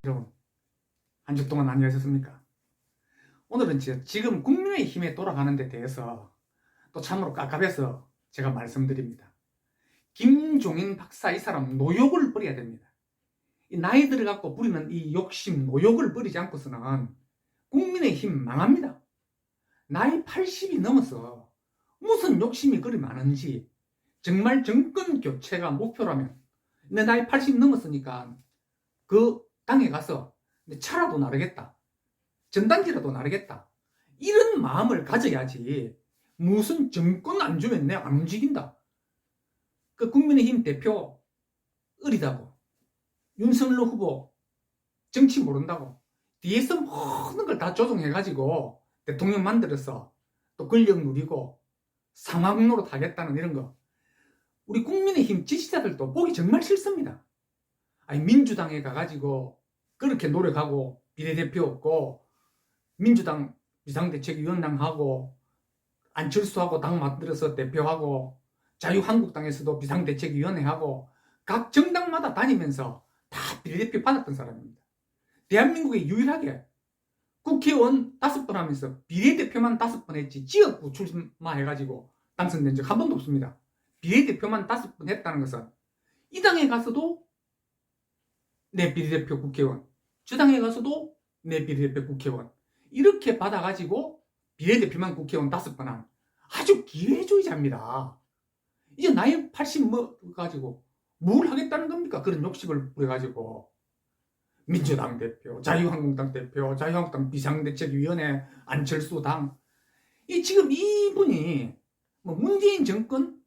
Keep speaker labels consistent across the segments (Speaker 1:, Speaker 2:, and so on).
Speaker 1: 여러분, 한 주 동안 안녕하셨습니까? 오늘은 지금 국민의힘에 돌아가는 데 대해서 또 참으로 깝깝해서 제가 말씀드립니다. 김종인 박사, 이 사람 노욕을 버려야 됩니다. 이 나이 들어갖고 부리는 이 욕심, 노욕을 버리지 않고서는 국민의힘 망합니다. 나이 80이 넘어서 무슨 욕심이 그리 많은지, 정말 정권 교체가 목표라면 내 나이 80 넘었으니까 그 당에 가서 차라도 나르겠다, 전단지라도 나르겠다, 이런 마음을 가져야지. 무슨 정권 안 주면 내가 안 움직인다, 그 국민의힘 대표 어리다고, 윤석열 후보 정치 모른다고 뒤에서 모든 걸 다 조종해가지고 대통령 만들어서 또 권력 누리고 상황 노릇하겠다는 이런 거, 우리 국민의힘 지지자들도 보기 정말 싫습니다. 아니, 민주당에 가가지고 그렇게 노력하고 비례대표 없고 민주당 비상대책위원장하고 안철수하고 당 만들어서 대표하고 자유한국당에서도 비상대책위원회하고 각 정당마다 다니면서 다 비례대표 받았던 사람입니다. 대한민국에 유일하게 국회의원 5번 하면서 비례대표만 5번 했지 지역구 출마해가지고 당선된 적 한 번도 없습니다. 비례대표만 5번 했다는 것은 이 당에 가서도 내 비례대표 국회의원, 저 당에 가서도 내 비례대표 국회의원, 이렇게 받아가지고 비례대표만 국회의원 5번 한 아주 기회주의자입니다. 이제 나이 80 가지고 뭘 하겠다는 겁니까? 그런 욕심을 부려가지고 민주당 대표, 자유한국당 대표, 자유한국당 비상대책위원회, 안철수 당, 지금 이분이 문재인 정권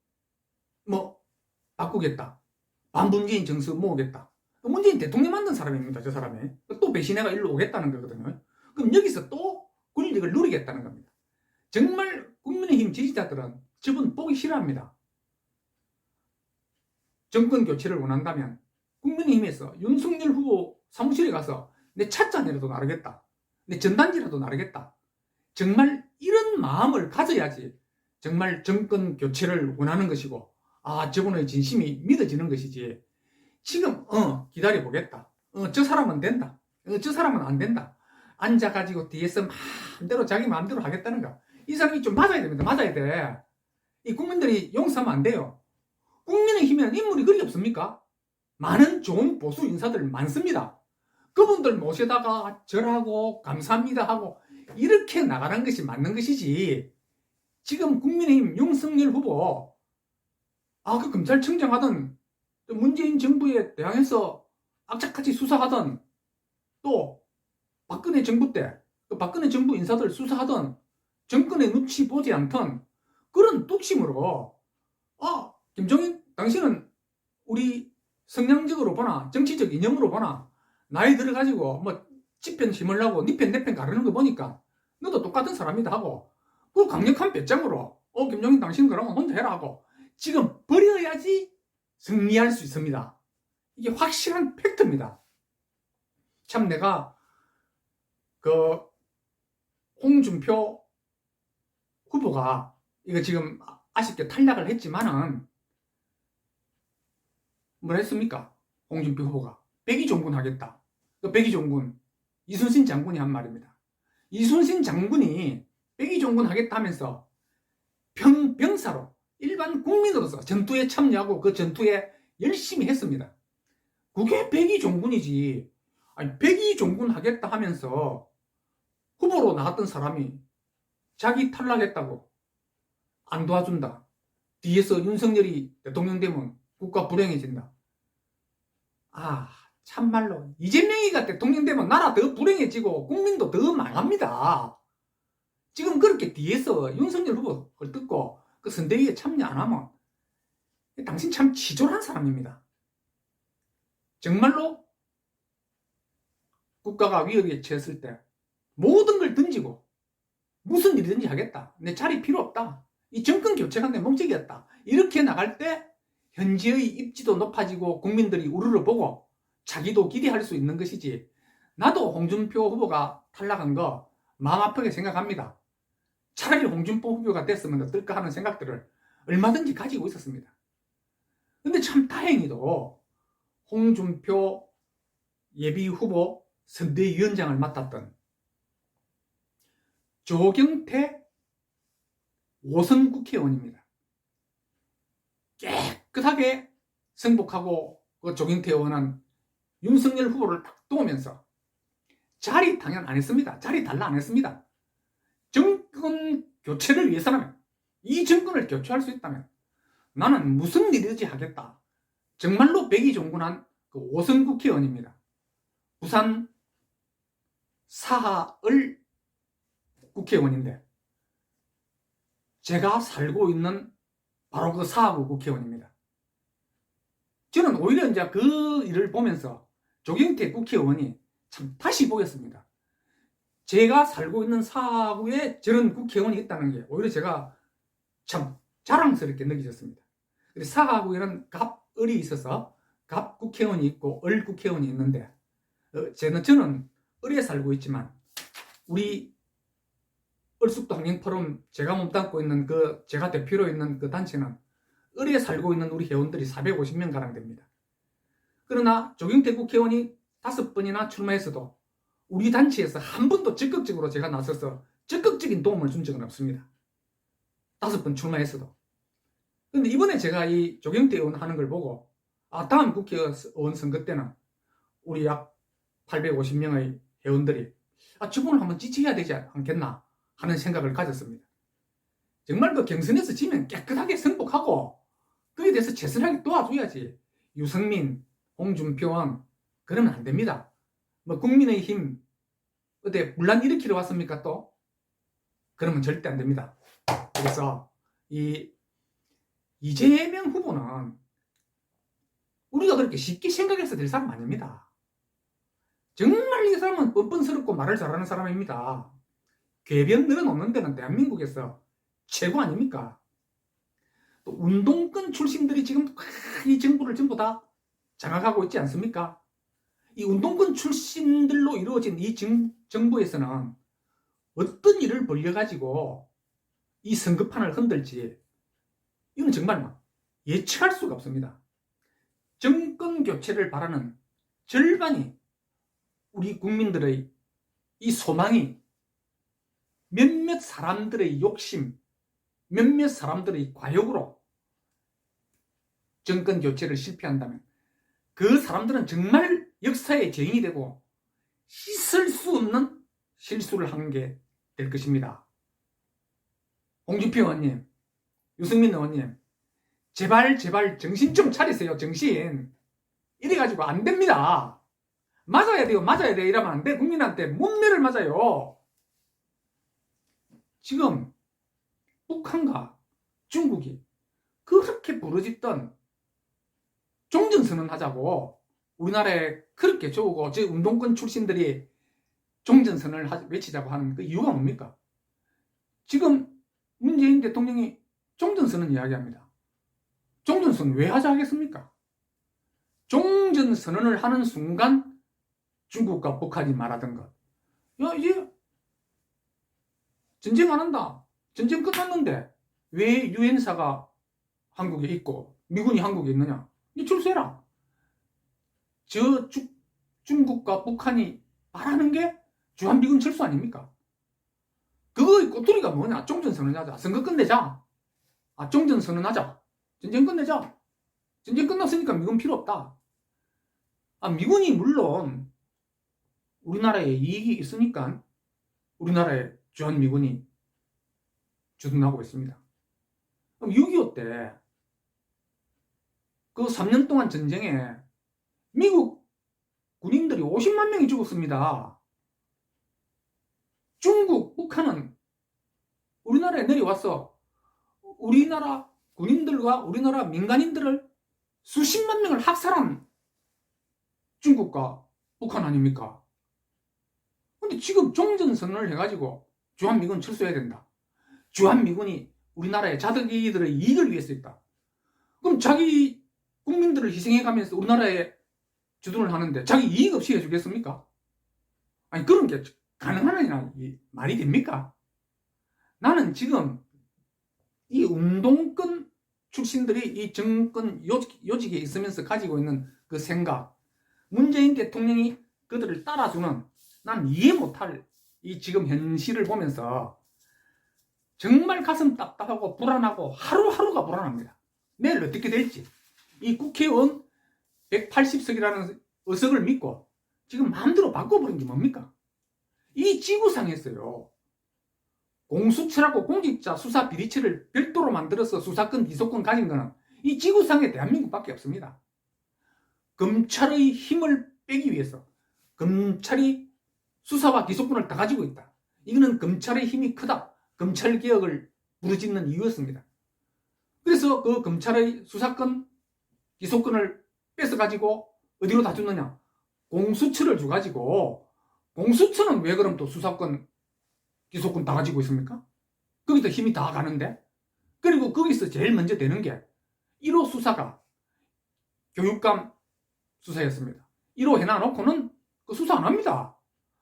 Speaker 1: 바꾸겠다, 반문재인 정서 모으겠다, 문재인 대통령 만든 사람입니다. 저 사람이 또 배신해가 일로 오겠다는 거거든요. 그럼 여기서 또 권력을 누리겠다는 겁니다. 정말 국민의힘 지지자들은 저분 보기 싫어합니다. 정권 교체를 원한다면 국민의힘에서 윤석열 후보 사무실에 가서 내 찻잔이라도 나르겠다, 내 전단지라도 나르겠다, 정말 이런 마음을 가져야지 정말 정권 교체를 원하는 것이고, 저분의 진심이 믿어지는 것이지. 지금 기다려보겠다, 저 사람은 된다, 저 사람은 안 된다, 앉아가지고 뒤에서 마음대로 자기 마음대로 하겠다는 거, 이 사람이 좀 맞아야 됩니다. 맞아야 돼. 이 국민들이 용서하면 안 돼요. 국민의힘에는 인물이 그리 없습니까? 많은 좋은 보수 인사들 많습니다. 그분들 모셔다가 절하고 감사합니다 하고 이렇게 나가는 것이 맞는 것이지. 지금 국민의힘 윤석열 후보 그 검찰청장 하던, 문재인 정부에 대항해서 악착같이 수사하던, 또 박근혜 정부 때 박근혜 정부 인사들 수사하던, 정권의 눈치 보지 않던 그런 뚝심으로 김종인 당신은 우리 성향적으로 보나 정치적 이념으로 보나 나이 들어가지고 지편 심으려고 니 편 내 편 가르는 거 보니까 너도 똑같은 사람이다 하고, 그 강력한 배짱으로 김종인 당신 그러면 혼자 해라 하고 지금 버려야지 승리할 수 있습니다. 이게 확실한 팩트입니다. 참, 내가 홍준표 후보가 이거 지금 아쉽게 탈락을 했지만은 뭘 했습니까? 홍준표 후보가 백의종군 하겠다. 백의종군, 이순신 장군이 한 말입니다. 이순신 장군이 백의종군 하겠다 하면서 병사로 일반 국민으로서 전투에 참여하고 그 전투에 열심히 했습니다. 그게 백의종군이지. 백의종군 하겠다 하면서 후보로 나왔던 사람이 자기 탈락했다고 안 도와준다, 뒤에서 윤석열이 대통령 되면 국가 불행해진다. 참말로 이재명이가 대통령 되면 나라 더 불행해지고 국민도 더 망합니다. 지금 그렇게 뒤에서 윤석열 후보 걸 듣고 그 선대위에 참여 안 하면 당신 참 치졸한 사람입니다. 정말로 국가가 위협에 처했을 때 모든 걸 던지고 무슨 일이든지 하겠다, 내 자리 필요 없다, 이 정권 교체가 내 목적이었다, 이렇게 나갈 때 현지의 입지도 높아지고 국민들이 우르르 보고 자기도 기대할 수 있는 것이지. 나도 홍준표 후보가 탈락한 거 마음 아프게 생각합니다. 차라리 홍준표 후보가 됐으면 어떨까 하는 생각들을 얼마든지 가지고 있었습니다. 근데 참 다행히도 홍준표 예비 후보 선대위원장을 맡았던 조경태 5선 국회의원입니다. 깨끗하게 승복하고 그 조경태 의원은 윤석열 후보를 딱 도우면서 자리 당연 안 했습니다. 자리 달라 안 했습니다. 정권 교체를 위해서라면, 이 정권을 교체할 수 있다면 나는 무슨 일이든지 하겠다. 정말로 백의종군한 그 5선 국회의원입니다. 부산 사하을 국회의원인데 제가 살고 있는 바로 그 사하구 국회의원입니다. 저는 오히려 이제 그 일을 보면서 조경태 국회의원이 참 다시 보였습니다. 제가 살고 있는 사하구에 저런 국회의원이 있다는 게 오히려 제가 참 자랑스럽게 느껴졌습니다. 사하구에는 갑을이 있어서 갑 국회의원이 있고 을 국회의원이 있는데 저는 을에 살고 있지만 우리 을숙도 환경포럼 제가 몸담고 있는 제가 대표로 있는 그 단체는 을에 살고 있는 우리 회원들이 450명 가량 됩니다. 그러나 조경태 국회의원이 5번이나 출마했어도 우리 단체에서 한 번도 적극적으로 제가 나서서 적극적인 도움을 준 적은 없습니다. 5번 출마했어도. 근데 이번에 제가 이 조경태 의원 하는 걸 보고 다음 국회의원 선거 때는 우리 약 850명의 회원들이 저분을 한번 지지해야 되지 않겠나 하는 생각을 가졌습니다. 정말 그 경선에서 지면 깨끗하게 승복하고 그에 대해서 최선하게 도와줘야지. 유승민, 홍준표는 그러면 안 됩니다. 국민의힘 그때 분란 일으키러 왔습니까 또? 그러면 절대 안 됩니다. 그래서 이재명 후보는 우리가 그렇게 쉽게 생각해서 될 사람 아닙니다. 정말 이 사람은 뻔뻔스럽고 말을 잘하는 사람입니다. 궤변 늘어놓는 데는 대한민국에서 최고 아닙니까? 또 운동권 출신들이 지금 이 정부를 전부 다 장악하고 있지 않습니까? 이 운동권 출신들로 이루어진 이 정부에서는 어떤 일을 벌려가지고 이 선거판을 흔들지 이건 정말 예측할 수가 없습니다. 정권 교체를 바라는 절반이 우리 국민들의 이 소망이 몇몇 사람들의 욕심, 몇몇 사람들의 과욕으로 정권 교체를 실패한다면 그 사람들은 정말 역사의 죄인이 되고 씻을 수 없는 실수를 한 게 될 것입니다. 홍준표 의원님, 유승민 의원님, 제발 정신 좀 차리세요. 정신. 이래가지고 안 됩니다. 맞아야 돼요. 이러면 안 돼. 국민한테 문매를 맞아요. 지금 북한과 중국이 그렇게 부르짖던 종전선언 하자고 우리나라에 그렇게 좋고 저 운동권 출신들이 종전선언을 외치자고 하는 그 이유가 뭡니까? 지금 문재인 대통령이 종전선언 이야기합니다. 종전선언 왜 하자 하겠습니까? 종전선언을 하는 순간 중국과 북한이 말하던 것. 야, 이제 전쟁 안 한다. 전쟁 끝났는데 왜 유엔사가 한국에 있고 미군이 한국에 있느냐? 니 출세해라. 중국과 북한이 말하는 게 주한미군 철수 아닙니까? 그거의 꼬투리가 뭐냐? 종전선언하자. 선거 끝내자. 종전선언하자. 전쟁 끝내자. 전쟁 끝났으니까 미군 필요 없다. 미군이 물론 우리나라에 이익이 있으니까 우리나라에 주한미군이 주둔하고 있습니다. 그럼 6.25 때 그 3년 동안 전쟁에 미국 군인들이 50만 명이 죽었습니다. 중국, 북한은 우리나라에 내려와서 우리나라 군인들과 우리나라 민간인들을 수십만 명을 학살한 중국과 북한 아닙니까? 근데 지금 종전선언을 해가지고 주한미군 철수해야 된다. 주한미군이 우리나라의 자기들의 이익을 위해서 있다. 그럼 자기 국민들을 희생해가면서 우리나라에 주둔을 하는데 자기 이익 없이 해주겠습니까? 그런 게 가능하느냐 말이 됩니까? 나는 지금 이 운동권 출신들이 이 정권 요직에 있으면서 가지고 있는 그 생각, 문재인 대통령이 그들을 따라주는 난 이해 못할 이 지금 현실을 보면서 정말 가슴 답답하고 불안하고 하루하루가 불안합니다. 내일 어떻게 될지. 이 국회의원 180석이라는 의석을 믿고 지금 마음대로 바꿔버린 게 뭡니까? 이 지구상에서요, 공수처라고 공직자 수사 비리처를 별도로 만들어서 수사권, 기소권 가진 거는 이 지구상에 대한민국밖에 없습니다. 검찰의 힘을 빼기 위해서 검찰이 수사와 기소권을 다 가지고 있다. 이거는 검찰의 힘이 크다. 검찰개혁을 부르짖는 이유였습니다. 그래서 그 검찰의 수사권, 기소권을 뺏어가지고 어디로 다 줬느냐? 공수처를 줘가지고, 공수처는 왜 그럼 또 수사권, 기소권 다 가지고 있습니까? 거기서 힘이 다 가는데? 그리고 거기서 제일 먼저 되는 게 1호 수사가 교육감 수사였습니다. 1호 해놔놓고는 그 수사 안 합니다.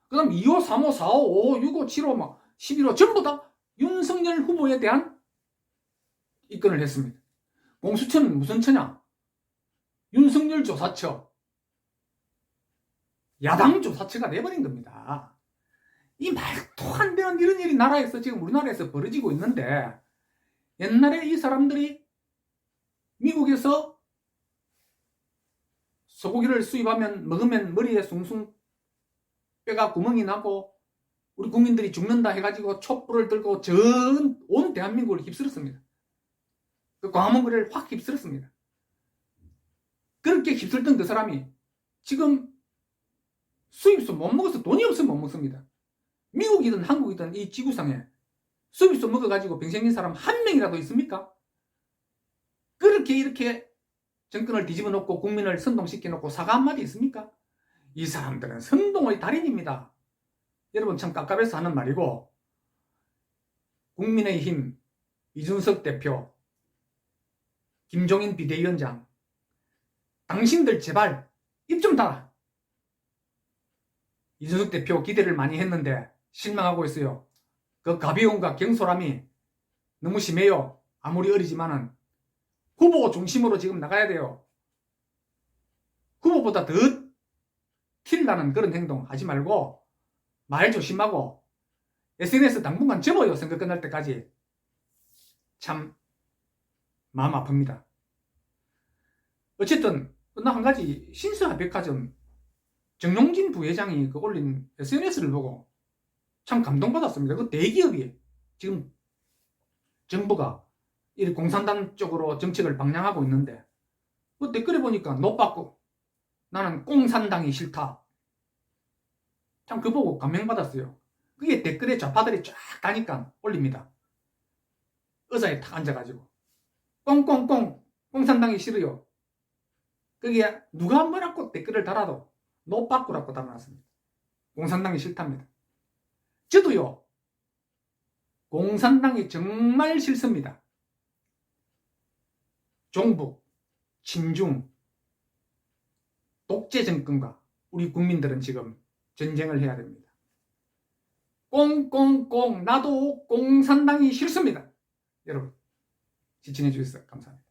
Speaker 1: 그 다음 2호, 3호, 4호, 5호, 6호, 7호, 막 11호 전부 다 윤석열 후보에 대한 입건을 했습니다. 공수처는 무슨 처냐? 윤석열 조사처, 야당 조사처가 돼버린 겁니다. 이 말도 안 되는 이런 일이 나라에서 지금 우리나라에서 벌어지고 있는데, 옛날에 이 사람들이 미국에서 소고기를 수입하면 먹으면 머리에 숭숭 뼈가 구멍이 나고 우리 국민들이 죽는다 해가지고 촛불을 들고 온 대한민국을 휩쓸었습니다. 그 광화문 거리를 확 휩쓸었습니다. 그렇게 휩쓸던 그 사람이 지금 수입소 못 먹어서 돈이 없으면 못 먹습니다. 미국이든 한국이든 이 지구상에 수입소 먹어가지고 병 생긴 사람 한 명이라도 있습니까? 그렇게 이렇게 정권을 뒤집어 놓고 국민을 선동시켜 놓고 사과 한마디 있습니까? 이 사람들은 선동의 달인입니다. 여러분 참 깝깝해서 하는 말이고, 국민의힘 이준석 대표, 김종인 비대위원장, 당신들 제발 입 좀 닫아. 이준석 대표 기대를 많이 했는데 실망하고 있어요. 그 가벼움과 경솔함이 너무 심해요. 아무리 어리지만은 후보 중심으로 지금 나가야 돼요. 후보보다 더 티를 나는 그런 행동 하지 말고 말 조심하고 SNS 당분간 접어요. 선거 끝날 때까지. 참 마음 아픕니다. 어쨌든 나 한 가지, 신서아 백화점 정용진 부회장이 그 올린 SNS를 보고 참 감동받았습니다. 그 대기업이 지금 정부가 이 공산당 쪽으로 정책을 방향하고 있는데, 그 댓글에 보니까 노빠꾸 나는 공산당이 싫다. 참 그거 보고 감명받았어요. 그게 댓글에 좌파들이 쫙 다니까 올립니다. 의자에 탁 앉아가지고 꽁꽁꽁 공산당이 싫어요. 그게 누가 뭐라고 댓글을 달아도 노빠꾸라고 달아놨습니다. 공산당이 싫답니다. 저도요, 공산당이 정말 싫습니다. 종북, 친중, 독재 정권과 우리 국민들은 지금 전쟁을 해야 됩니다. 꽁꽁꽁 나도 공산당이 싫습니다. 여러분 시청해 주셔서 감사합니다.